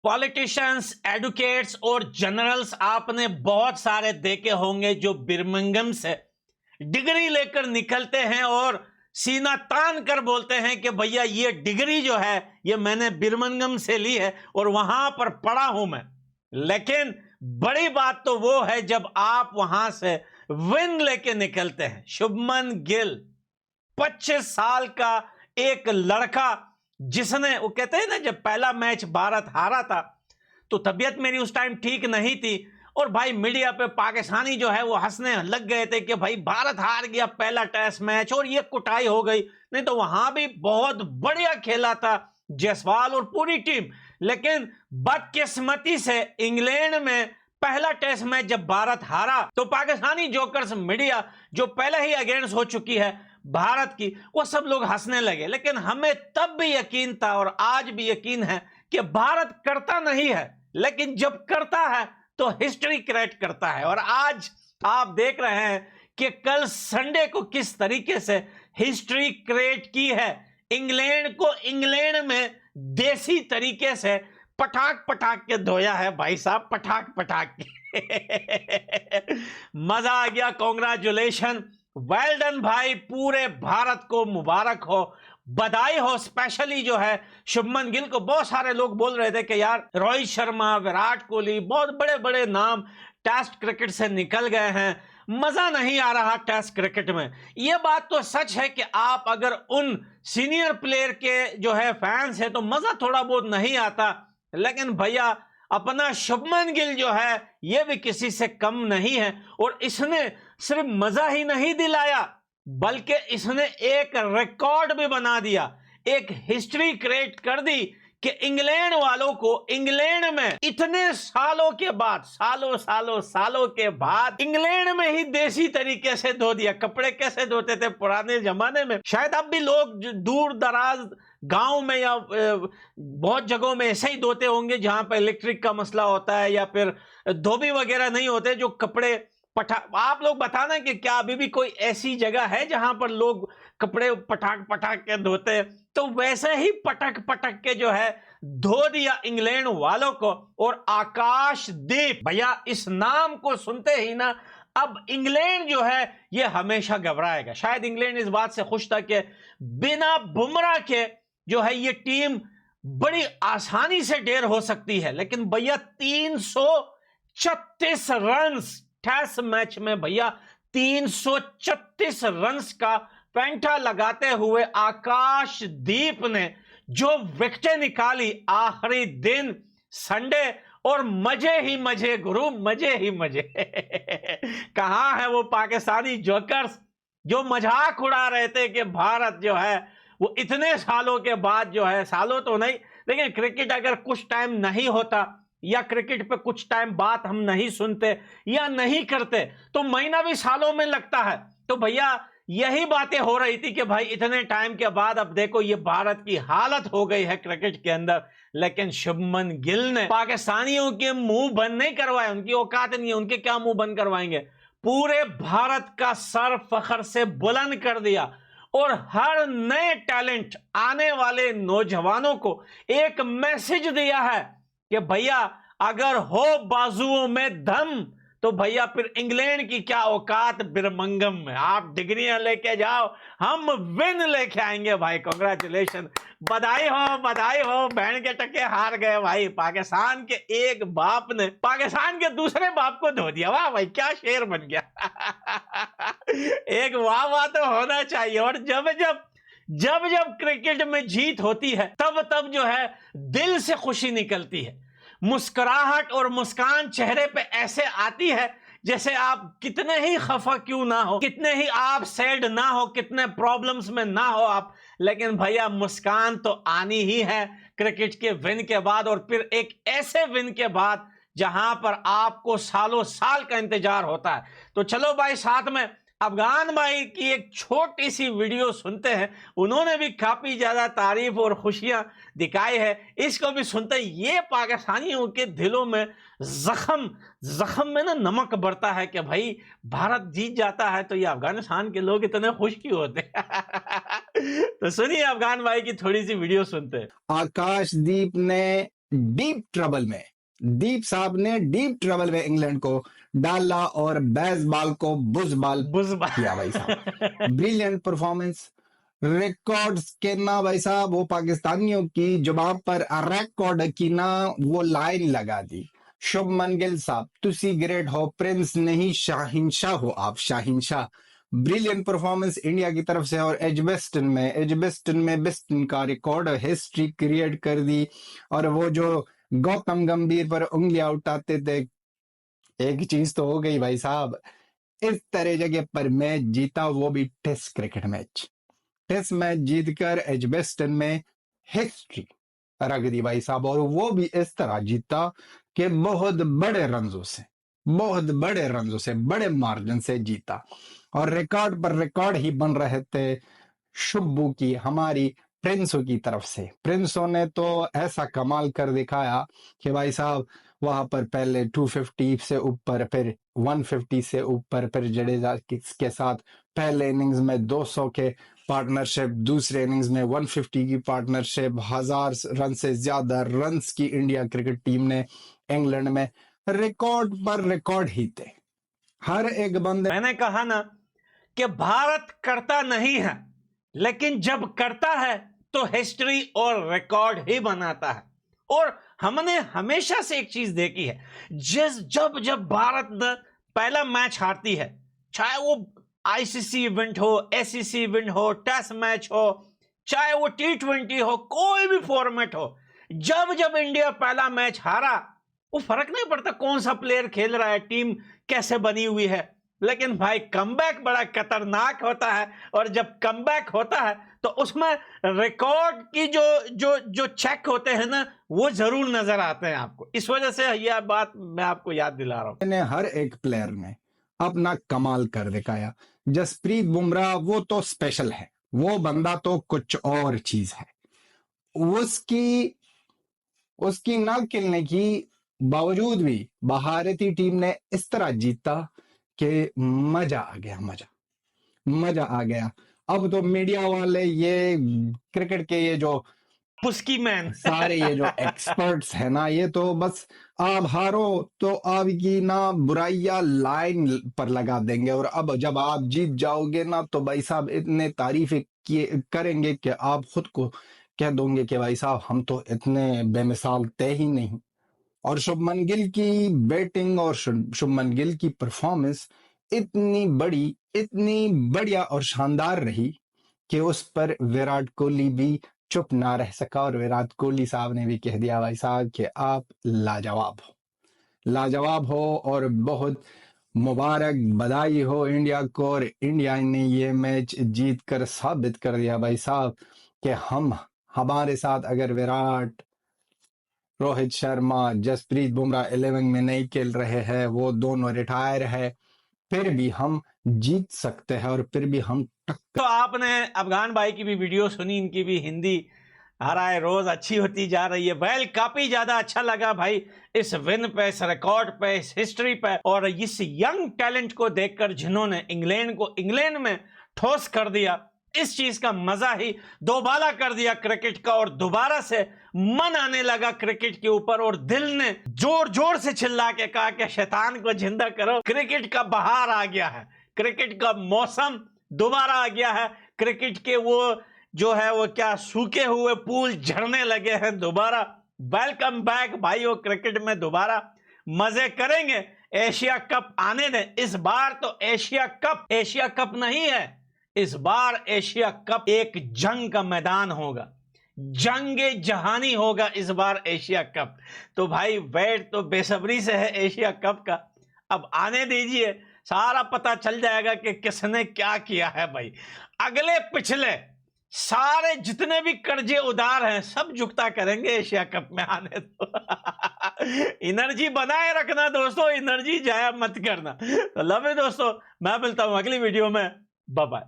Politicians, educates और generals आपने बहुत सारे देखे होंगे जो बिर्मिंघम से डिग्री लेकर निकलते हैं और सीना तान कर बोलते हैं कि भैया ये डिग्री जो है ये मैंने बिर्मिंघम से ली है और वहां पर पढ़ा हूं मैं। लेकिन बड़ी बात तो वो है जब आप वहां से विन लेके निकलते हैं। शुभमन गिल 25 साल का एक लड़का, जिसने, वो कहते हैं ना, जब पहला मैच भारत हारा था तो तबीयत मेरी उस टाइम ठीक नहीं थी और भाई मीडिया पे पाकिस्तानी जो है वो हंसने लग गए थे कि भाई भारत हार गया पहला टेस्ट मैच और ये कुटाई हो गई। नहीं तो वहां भी बहुत बढ़िया खेला था जायसवाल और पूरी टीम। लेकिन बदकिस्मती से इंग्लैंड में पहला टेस्ट मैच जब भारत हारा तो पाकिस्तानी जोकर्स मीडिया, जो पहले ही अगेंस्ट हो चुकी है भारत की, वो सब लोग हंसने लगे। लेकिन हमें तब भी यकीन था और आज भी यकीन है कि भारत करता नहीं है, लेकिन जब करता है तो हिस्ट्री क्रिएट करता है। और आज आप देख रहे हैं कि कल संडे को किस तरीके से हिस्ट्री क्रिएट की है। इंग्लैंड को इंग्लैंड में देसी तरीके से पटाख पटाख के धोया है भाई साहब, पटाख पटाख के। मजा आ गया, कॉन्ग्रेचुलेशन, वेल डन भाई, पूरे भारत को मुबारक हो, बधाई हो। स्पेशली जो है शुभमन गिल को, बहुत सारे लोग बोल रहे थे कि यार रोहित शर्मा, विराट कोहली, बहुत बड़े बड़े नाम टेस्ट क्रिकेट से निकल गए हैं, मजा नहीं आ रहा टेस्ट क्रिकेट में। यह बात तो सच है कि आप अगर उन सीनियर प्लेयर के जो है फैंस है तो मजा थोड़ा बहुत नहीं आता। लेकिन भैया अपना शुभमन गिल जो है यह भी किसी से कम नहीं है और इसने सिर्फ मजा ही नहीं दिलाया बल्कि इसने एक रिकॉर्ड भी बना दिया, एक हिस्ट्री क्रिएट कर दी कि इंग्लैंड वालों को इंग्लैंड में इतने सालों के बाद, सालों के बाद इंग्लैंड में ही देसी तरीके से धो दिया। कपड़े कैसे धोते थे पुराने जमाने में, शायद अब भी लोग दूर दराज गांव में या बहुत जगहों में ऐसे ही धोते होंगे जहां पर इलेक्ट्रिक का मसला होता है या फिर धोबी वगैरह नहीं होते जो कपड़े आप लोग बताना कि क्या अभी भी कोई ऐसी जगह है जहां पर लोग कपड़े पटाख पटाख के धोते हैं। तो वैसे ही पटक पटक के जो है धो दिया इंग्लैंड वालों को। और आकाशदीप भैया, इस नाम को सुनते ही ना अब इंग्लैंड जो है ये हमेशा घबराएगा। शायद इंग्लैंड इस बात से खुश था कि बिना बुमराह के जो है ये टीम बड़ी आसानी से ढेर हो सकती है। लेकिन भैया 336 रन टेस्ट मैच में, भैया 336 रन्स का पेंटा लगाते हुए आकाशदीप ने जो विकेटें निकाली आखिरी दिन संडे, और मजे ही मजे गुरु, मजे ही मजे। कहां है वो पाकिस्तानी जोकर्स जो मजाक उड़ा रहे थे कि भारत जो है वो इतने सालों के बाद जो है, सालों तो नहीं लेकिन क्रिकेट अगर कुछ टाइम नहीं होता या क्रिकेट पे कुछ टाइम बात हम नहीं सुनते या नहीं करते तो महीना भी सालों में लगता है। तो भैया यही बातें हो रही थी कि भाई इतने टाइम के बाद अब देखो ये भारत की हालत हो गई है क्रिकेट के अंदर। लेकिन शुभमन गिल ने पाकिस्तानियों के मुंह बंद नहीं करवाए, उनकी औकात नहीं है, उनके क्या मुंह बंद करवाएंगे। पूरे भारत का सर फखर से बुलंद कर दिया और हर नए टैलेंट आने वाले नौजवानों को एक मैसेज दिया है कि भैया अगर हो बाजुओं में दम तो भैया फिर इंग्लैंड की क्या औकात बिर्मिंघम में। आप डिग्रियां लेके जाओ, हम विन लेके आएंगे भाई। कांग्रेचुलेशन, बधाई हो। बहन के टके हार गए भाई। पाकिस्तान के एक बाप ने पाकिस्तान के दूसरे बाप को धो दिया। वाह भाई, क्या शेर बन गया। एक वाह वाह तो होना चाहिए। और जब जब क्रिकेट में जीत होती है तब जो है दिल से खुशी निकलती है, मुस्कुराहट और मुस्कान चेहरे पे ऐसे आती है जैसे आप कितने ही खफा क्यों ना हो, कितने ही आप सैड ना हो, कितने प्रॉब्लम्स में ना हो आप, लेकिन भैया मुस्कान तो आनी ही है क्रिकेट के विन के बाद। और फिर एक ऐसे विन के बाद जहां पर आपको सालों साल का इंतजार होता है। तो चलो भाई, साथ में अफगान भाई की एक छोटी सी वीडियो सुनते हैं। उन्होंने भी काफी ज्यादा तारीफ और खुशियां दिखाई है, इसको भी सुनते हैं। ये पाकिस्तानियों के दिलों में जख्म में ना नमक बढ़ता है कि भाई भारत जीत जाता है तो ये अफगानिस्तान के लोग इतने खुश क्यों होते हैं। तो सुनिए अफगान भाई की थोड़ी सी वीडियो सुनते हैं। आकाशदीप ने डीप ट्रबल में, दीप साहब ने डीप ट्रबल में इंग्लैंड को डाला और बेसबॉल को बुजबॉल किया भाई साहब। ब्रिलियंट परफॉर्मेंस, रिकॉर्ड्स के ना भाई साहब, वो पाकिस्तानियों की जुबान पर रिकॉर्ड की ना वो लाइन लगा दी। शुभमन गिल साहब, तुसी ग्रेट हो, प्रिंस नहीं शाहिनशाह हो आप, शाहिनशाह। ब्रिलियंट परफॉर्मेंस इंडिया की तरफ से, और एजबेस्टन में बिस्टन का रिकॉर्ड हिस्ट्री क्रिएट कर दी। और वो जो गौतम गंभीर पर उंगलियां उठाते थे, एक चीज तो हो गई भाई साहब, इस तरह जगह पर मैच जीता, वो भी test cricket match. Test match जीतकर एजबेस्टन में हिस्ट्री रख दी भाई साहब, और वो भी इस तरह जीता कि बहुत बड़े रनों से, बड़े मार्जिन से जीता। और रिकॉर्ड पर रिकॉर्ड ही बन रहे थे शुब्बू की, हमारी प्रिंसों की तरफ से। प्रिंसों ने तो ऐसा कमाल कर दिखाया कि भाई साहब वहां पर पहले 250 से ऊपर, फिर 150 से ऊपर, फिर जडेजा के साथ पहले इनिंग्स में 200 के पार्टनरशिप, दूसरे इनिंग्स में 150 की पार्टनरशिप, 1000 रन से ज्यादा रन्स की इंडिया क्रिकेट टीम ने इंग्लैंड में रिकॉर्ड पर रिकॉर्ड ही थे। हर एक बंदे, मैंने कहा ना कि भारत करता नहीं है, लेकिन जब करता है तो हिस्ट्री और रिकॉर्ड ही बनाता है। और हमने हमेशा से एक चीज देखी है, जब भारत पहला मैच हारती है, चाहे वो आईसीसी इवेंट हो, एससीसी इवेंट हो, टेस्ट मैच हो, चाहे वो T20 हो, कोई भी फॉर्मेट हो, जब इंडिया पहला मैच हारा, वो फर्क नहीं पड़ता कौन सा प्लेयर खेल रहा है, टीम कैसे बनी हुई है, लेकिन भाई कमबैक बड़ा खतरनाक होता है। और जब कमबैक होता है तो उसमें रिकॉर्ड की जो चेक होते हैं ना, वो जरूर नजर आते हैं आपको। इस वजह से यह बात मैं आपको याद दिला रहा हूं। हर एक प्लेयर ने अपना कमाल कर दिखाया। जसप्रीत बुमराह वो तो स्पेशल है, वो बंदा तो कुछ और चीज है। उसकी ना खेलने की बावजूद भी भारतीय टीम ने इस तरह जीता कि मजा आ गया। अब तो मीडिया वाले, ये क्रिकेट के ये जो पुस्की मैन सारे ये जो एक्सपर्ट्स है ना, ये तो बस आप हारो तो आपकी ना बुराइयां लाइन पर लगा देंगे, और अब जब आप जीत जाओगे ना तो भाई साहब इतने तारीफें करेंगे कि आप खुद को कह दोगे कि भाई साहब हम तो इतने बेमिसाल थे ही नहीं। और शुभमन गिल की बैटिंग और शुभमन गिल की परफॉर्मेंस इतनी बढ़िया और शानदार रही कि उस पर विराट कोहली भी चुप ना रह सका, और विराट कोहली साहब ने भी कह दिया भाई साहब कि आप लाजवाब हो और बहुत मुबारक, बधाई हो इंडिया को। और इंडिया ने ये मैच जीत कर साबित कर दिया भाई साहब कि हमारे साथ अगर विराट, रोहित शर्मा, जसप्रीत बुमराह 11 में नहीं खेल रहे हैं, वो दोनों रिटायर है, फिर भी हम जीत सकते हैं, और फिर भी हम तो आपने अफगान भाई की भी वीडियो सुनी, इनकी भी हिंदी हर आए रोज अच्छी होती जा रही है। वेल, काफी ज्यादा अच्छा लगा भाई इस विन पे, इस रिकॉर्ड पे, इस हिस्ट्री पे, और इस यंग टैलेंट को देखकर जिन्होंने इंग्लैंड में ठोस कर दिया। इस चीज का मजा ही दोबारा कर दिया क्रिकेट का, और दोबारा से मन आने लगा क्रिकेट के ऊपर, और दिल ने जोर जोर से चिल्ला के कहा कि शैतान को जिंदा करो, क्रिकेट का बहार आ गया है, क्रिकेट का मौसम दोबारा आ गया है, क्रिकेट के वो जो है वो क्या सूखे हुए पूल झड़ने लगे हैं दोबारा। वेलकम बैक भाइयों, क्रिकेट में दोबारा मजे करेंगे। एशिया कप आने दें। इस बार तो एशिया कप नहीं है, इस बार एशिया कप एक जंग का मैदान होगा, जंगे जहानी होगा इस बार एशिया कप। तो भाई वेट तो बेसब्री से है एशिया कप का, अब आने दीजिए, सारा पता चल जाएगा कि किसने क्या किया है भाई। अगले पिछले सारे जितने भी कर्जे उधार हैं सब चुकता करेंगे एशिया कप में आने दो। एनर्जी बनाए रखना दोस्तों, एनर्जी जाया मत करना। तो लव यू दोस्तों, मैं मिलता हूं अगली वीडियो में, बाय बाय।